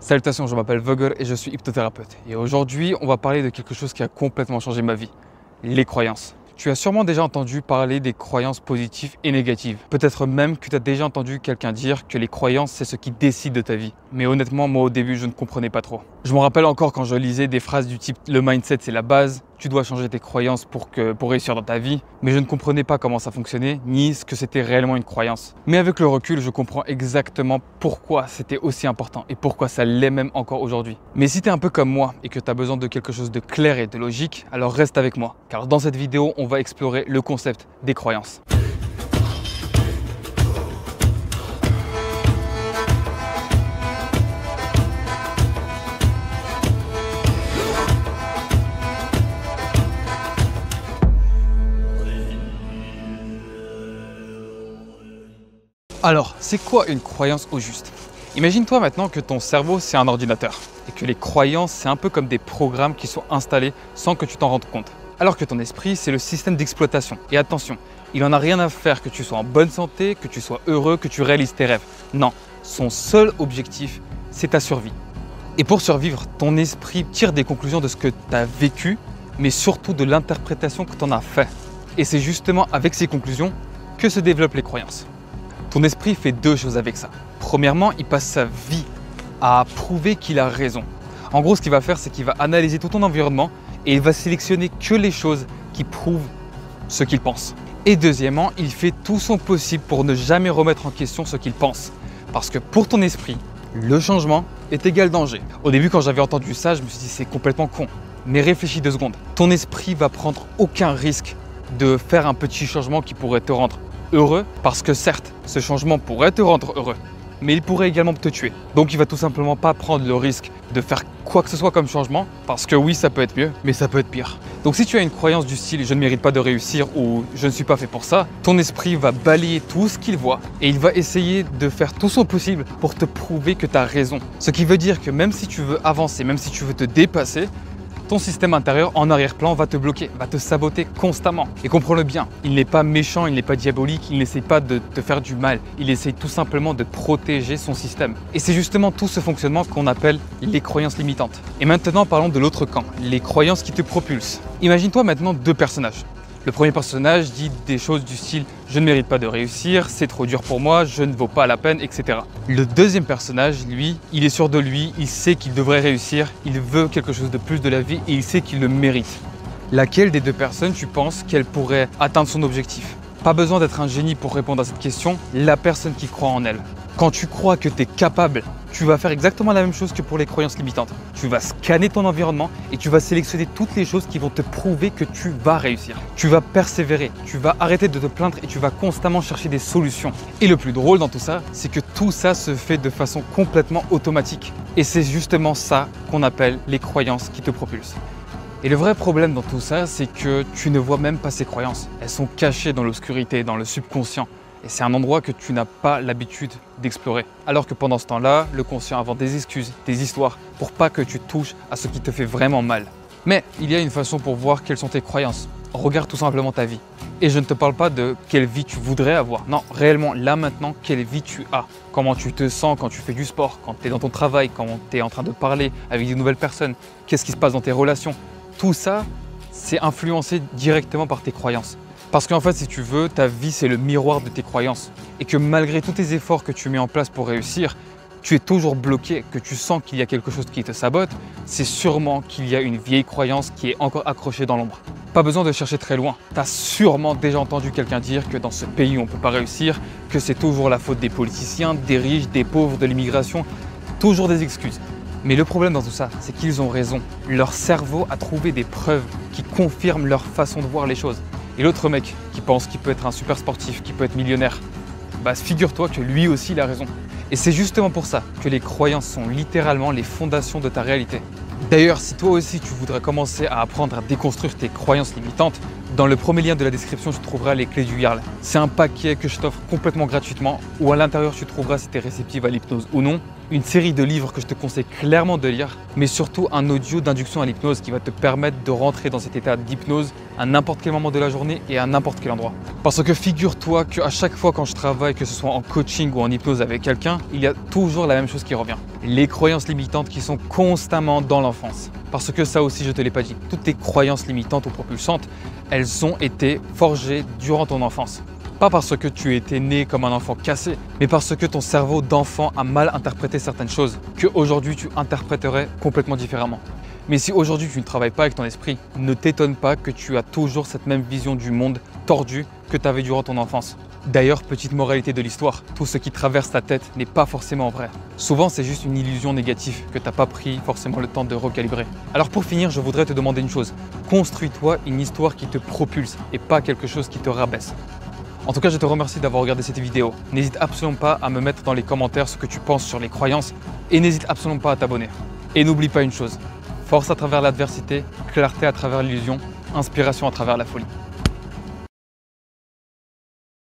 Salutations, je m'appelle Vogel et je suis hypnothérapeute. Et aujourd'hui, on va parler de quelque chose qui a complètement changé ma vie, les croyances. Tu as sûrement déjà entendu parler des croyances positives et négatives. Peut-être même que tu as déjà entendu quelqu'un dire que les croyances, c'est ce qui décide de ta vie. Mais honnêtement, moi au début, je ne comprenais pas trop. Je me rappelle encore quand je lisais des phrases du type « le mindset, c'est la base », tu dois changer tes croyances pour réussir dans ta vie. Mais je ne comprenais pas comment ça fonctionnait, ni ce que c'était réellement une croyance. Mais avec le recul, je comprends exactement pourquoi c'était aussi important et pourquoi ça l'est même encore aujourd'hui. Mais si tu es un peu comme moi et que tu as besoin de quelque chose de clair et de logique, alors reste avec moi. Car dans cette vidéo, on va explorer le concept des croyances. Alors, c'est quoi une croyance au juste? Imagine-toi maintenant que ton cerveau, c'est un ordinateur et que les croyances, c'est un peu comme des programmes qui sont installés sans que tu t'en rendes compte. Alors que ton esprit, c'est le système d'exploitation. Et attention, il n'en a rien à faire que tu sois en bonne santé, que tu sois heureux, que tu réalises tes rêves. Non, son seul objectif, c'est ta survie. Et pour survivre, ton esprit tire des conclusions de ce que tu as vécu, mais surtout de l'interprétation que tu en as fait. Et c'est justement avec ces conclusions que se développent les croyances. Ton esprit fait deux choses avec ça. Premièrement, il passe sa vie à prouver qu'il a raison. En gros, ce qu'il va faire, c'est qu'il va analyser tout ton environnement et il va sélectionner que les choses qui prouvent ce qu'il pense. Et deuxièmement, il fait tout son possible pour ne jamais remettre en question ce qu'il pense. Parce que pour ton esprit, le changement est égal danger. Au début, quand j'avais entendu ça, je me suis dit c'est complètement con. Mais réfléchis 2 secondes. Ton esprit va prendre aucun risque de faire un petit changement qui pourrait te rendre heureux, parce que certes, ce changement pourrait te rendre heureux, mais il pourrait également te tuer. Donc il va tout simplement pas prendre le risque de faire quoi que ce soit comme changement, parce que oui, ça peut être mieux, mais ça peut être pire. Donc si tu as une croyance du style « je ne mérite pas de réussir » ou « je ne suis pas fait pour ça », ton esprit va balayer tout ce qu'il voit et il va essayer de faire tout son possible pour te prouver que tu as raison. Ce qui veut dire que même si tu veux avancer, même si tu veux te dépasser, ton système intérieur en arrière-plan va te bloquer, va te saboter constamment. Et comprends-le bien, il n'est pas méchant, il n'est pas diabolique, il n'essaie pas de te faire du mal, il essaie tout simplement de protéger son système. Et c'est justement tout ce fonctionnement qu'on appelle les croyances limitantes. Et maintenant parlons de l'autre camp, les croyances qui te propulsent. Imagine-toi maintenant 2 personnages. Le premier personnage dit des choses du style « je ne mérite pas de réussir, c'est trop dur pour moi, je ne vaux pas la peine, etc. » Le deuxième personnage, lui, il est sûr de lui, il sait qu'il devrait réussir, il veut quelque chose de plus de la vie et il sait qu'il le mérite. Laquelle des 2 personnes tu penses qu'elle pourrait atteindre son objectif? Pas besoin d'être un génie pour répondre à cette question, la personne qui croit en elle. Quand tu crois que tu es capable, tu vas faire exactement la même chose que pour les croyances limitantes. Tu vas scanner ton environnement et tu vas sélectionner toutes les choses qui vont te prouver que tu vas réussir. Tu vas persévérer, tu vas arrêter de te plaindre et tu vas constamment chercher des solutions. Et le plus drôle dans tout ça, c'est que tout ça se fait de façon complètement automatique. Et c'est justement ça qu'on appelle les croyances qui te propulsent. Et le vrai problème dans tout ça, c'est que tu ne vois même pas ces croyances. Elles sont cachées dans l'obscurité, dans le subconscient. Et c'est un endroit que tu n'as pas l'habitude d'explorer. Alors que pendant ce temps-là, le conscient invente des excuses, des histoires, pour pas que tu touches à ce qui te fait vraiment mal. Mais il y a une façon pour voir quelles sont tes croyances. Regarde tout simplement ta vie. Et je ne te parle pas de quelle vie tu voudrais avoir. Non, réellement, là maintenant, quelle vie tu as. Comment tu te sens quand tu fais du sport, quand tu es dans ton travail, quand tu es en train de parler avec des nouvelles personnes. Qu'est-ce qui se passe dans tes relations? Tout ça, c'est influencé directement par tes croyances. Parce qu'en fait, si tu veux, ta vie, c'est le miroir de tes croyances. Et que malgré tous tes efforts que tu mets en place pour réussir, tu es toujours bloqué, que tu sens qu'il y a quelque chose qui te sabote, c'est sûrement qu'il y a une vieille croyance qui est encore accrochée dans l'ombre. Pas besoin de chercher très loin. Tu as sûrement déjà entendu quelqu'un dire que dans ce pays, on ne peut pas réussir, que c'est toujours la faute des politiciens, des riches, des pauvres, de l'immigration, toujours des excuses. Mais le problème dans tout ça, c'est qu'ils ont raison. Leur cerveau a trouvé des preuves qui confirment leur façon de voir les choses. Et l'autre mec qui pense qu'il peut être un super sportif, qui peut être millionnaire, bah figure-toi que lui aussi il a raison. Et c'est justement pour ça que les croyances sont littéralement les fondations de ta réalité. D'ailleurs, si toi aussi tu voudrais commencer à apprendre à déconstruire tes croyances limitantes, dans le premier lien de la description, tu trouveras les clés du Jarl. C'est un paquet que je t'offre complètement gratuitement où à l'intérieur tu trouveras si tu es réceptive à l'hypnose ou non, une série de livres que je te conseille clairement de lire, mais surtout un audio d'induction à l'hypnose qui va te permettre de rentrer dans cet état d'hypnose à n'importe quel moment de la journée et à n'importe quel endroit. Parce que figure-toi qu'à chaque fois quand je travaille, que ce soit en coaching ou en hypnose avec quelqu'un, il y a toujours la même chose qui revient. Les croyances limitantes qui sont constamment dans l'enfance. Parce que ça aussi, je te l'ai pas dit, toutes tes croyances limitantes ou propulsantes, elles ont été forgées durant ton enfance. Pas parce que tu étais né comme un enfant cassé, mais parce que ton cerveau d'enfant a mal interprété certaines choses qu'aujourd'hui tu interpréterais complètement différemment. Mais si aujourd'hui tu ne travailles pas avec ton esprit, ne t'étonne pas que tu as toujours cette même vision du monde tordue que tu avais durant ton enfance. D'ailleurs, petite moralité de l'histoire, tout ce qui traverse ta tête n'est pas forcément vrai. Souvent, c'est juste une illusion négative que tu n'as pas pris forcément le temps de recalibrer. Alors pour finir, je voudrais te demander une chose. Construis-toi une histoire qui te propulse et pas quelque chose qui te rabaisse. En tout cas, je te remercie d'avoir regardé cette vidéo. N'hésite absolument pas à me mettre dans les commentaires ce que tu penses sur les croyances et n'hésite absolument pas à t'abonner. Et n'oublie pas une chose, force à travers l'adversité, clarté à travers l'illusion, inspiration à travers la folie.